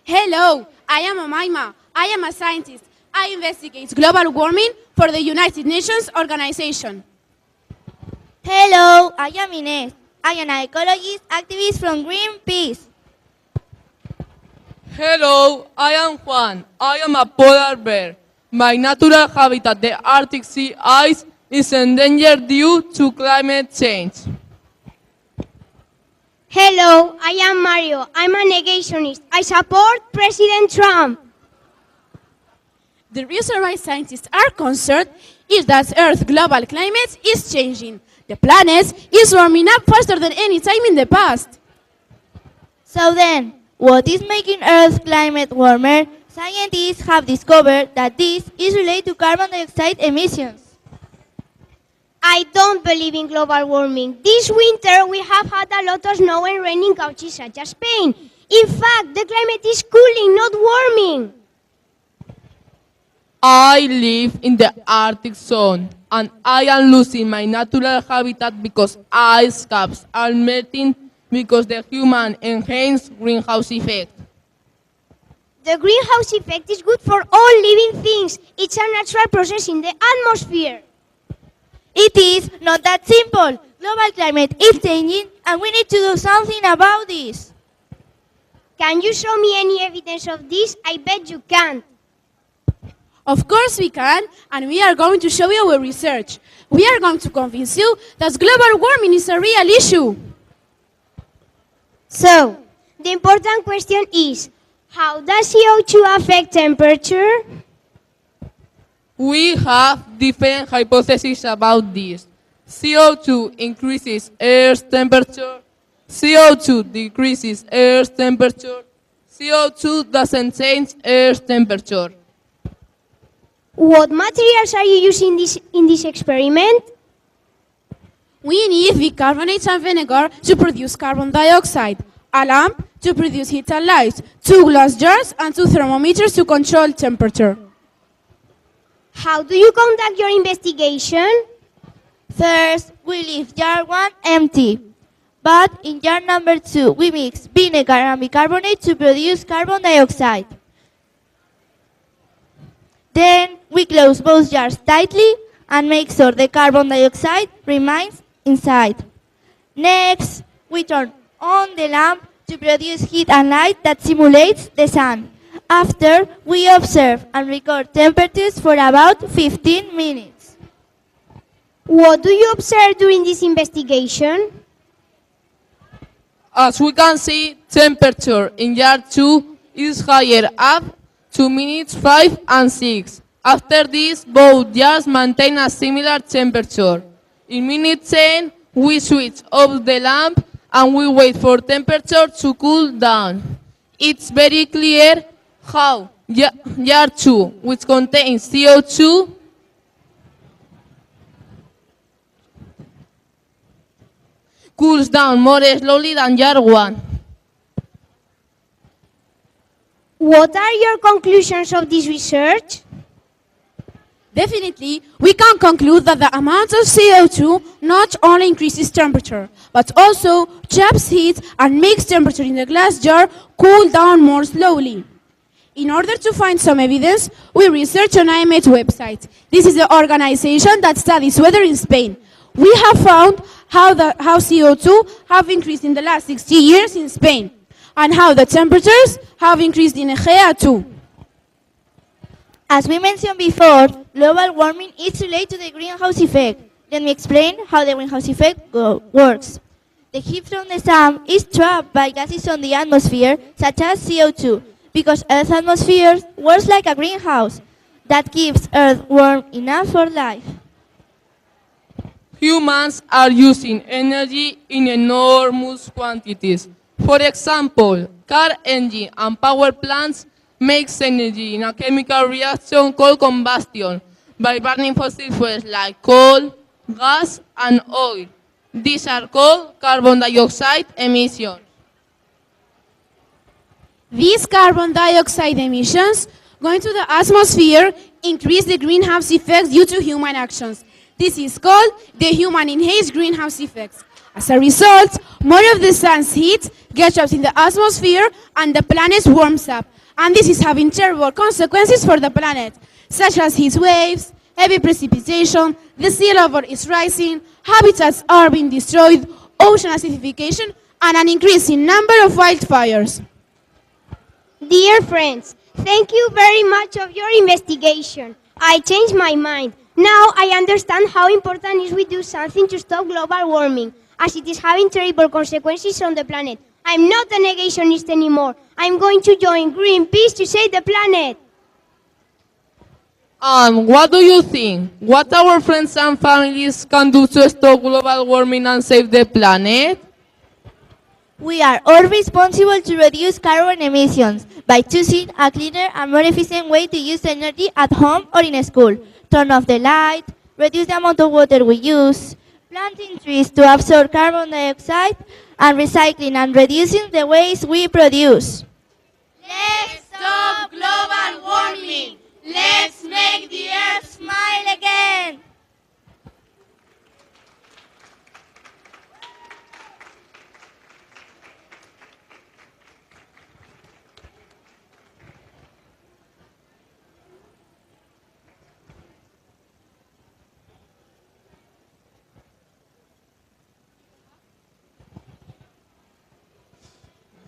Hello, I am Amaima. I am a scientist. I investigate global warming for the United Nations organization. Hello, I am Ines. I am an ecologist activist from Greenpeace. Hello, I am Juan. I am a polar bear. My natural habitat, the Arctic sea ice, is endangered due to climate change. Hello, I am Mario. I'm a negationist. I support President Trump. The reason why scientists are concerned is that Earth's global climate is changing. The planet is warming up faster than any time in the past. So then, what is making Earth's climate warmer? Scientists have discovered that this is related to carbon dioxide emissions. I don't believe in global warming. This winter we have had a lot of snow and rain in countries such as Spain. In fact, the climate is cooling, not warming. I live in the Arctic zone, and I am losing my natural habitat because ice caps are melting because the human enhanced greenhouse effect. The greenhouse effect is good for all living things. It's a natural process in the atmosphere. It is not that simple. Global climate is changing and we need to do something about this. Can you show me any evidence of this? I bet you can't. Of course we can, and we are going to show you our research. We are going to convince you that global warming is a real issue. So, the important question is, how does CO2 affect temperature? We have different hypotheses about this. CO2 increases Earth's temperature. CO2 decreases Earth's temperature. CO2 doesn't change Earth's temperature. What materials are you using in this experiment? We need bicarbonate and vinegar to produce carbon dioxide, a lamp to produce heat and light, 2 glass jars and 2 thermometers to control temperature. How do you conduct your investigation? First, we leave jar 1 empty. But in jar number 2, we mix vinegar and bicarbonate to produce carbon dioxide. Then we close both jars tightly and make sure the carbon dioxide remains inside. Next, we turn on the lamp to produce heat and light that simulates the sun. After, we observe and record temperatures for about 15 minutes. What do you observe during this investigation? As we can see, temperature in jar 2 is higher up to minutes 5 and 6. After this, both jars maintain a similar temperature. In minute 10, we switch off the lamp and we wait for temperature to cool down. It's very clear how jar 2, which contains CO2, cools down more slowly than jar 1. What are your conclusions of this research? Definitely, we can conclude that the amount of CO2 not only increases temperature, but also traps heat and makes temperature in the glass jar cool down more slowly. In order to find some evidence, we researched on IMH website. This is the organization that studies weather in Spain. We have found how CO2 have increased in the last 60 years in Spain, and how the temperatures have increased in Egea too. As we mentioned before, global warming is related to the greenhouse effect. Let me explain how the greenhouse effect works. The heat from the sun is trapped by gases on the atmosphere, such as CO2, because Earth's atmosphere works like a greenhouse that keeps Earth warm enough for life. Humans are using energy in enormous quantities. For example, car engine and power plants makes energy in a chemical reaction called combustion by burning fossil fuels like coal, gas, and oil. These are called carbon dioxide emissions. These carbon dioxide emissions going to the atmosphere increase the greenhouse effect due to human actions. This is called the human-enhanced greenhouse effect. As a result, more of the sun's heat gets trapped in the atmosphere and the planet warms up. And this is having terrible consequences for the planet, such as heat waves, heavy precipitation, the sea level is rising, habitats are being destroyed, ocean acidification, and an increasing number of wildfires. Dear friends, thank you very much of your investigation. I changed my mind. Now I understand how important it is we do something to stop global warming, as it is having terrible consequences on the planet. I'm not a negationist anymore. I'm going to join Greenpeace to save the planet. And what do you think? What our friends and families can do to stop global warming and save the planet? We are all responsible to reduce carbon emissions by choosing a cleaner and more efficient way to use energy at home or in school. Turn off the light, reduce the amount of water we use, planting trees to absorb carbon dioxide, and recycling and reducing the waste we produce. Let's stop global warming. Let's make the earth Smile again!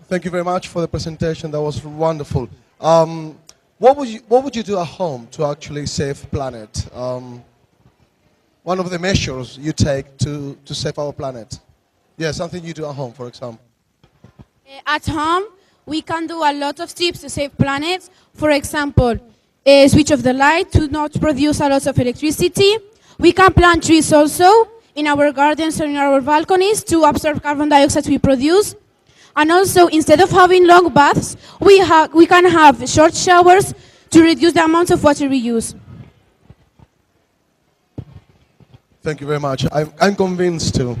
Thank you very much for the presentation. That was wonderful. What would you do at home to actually save the planet? One of the measures you take to save our planet. Yeah, something you do at home, for example. At home, we can do a lot of tips to save planet. For example, switch off the light to not produce a lot of electricity. We can plant trees also in our gardens or in our balconies to absorb carbon dioxide we produce. And also, instead of having long baths, we can have short showers to reduce the amount of water we use. Thank you very much. I'm convinced too.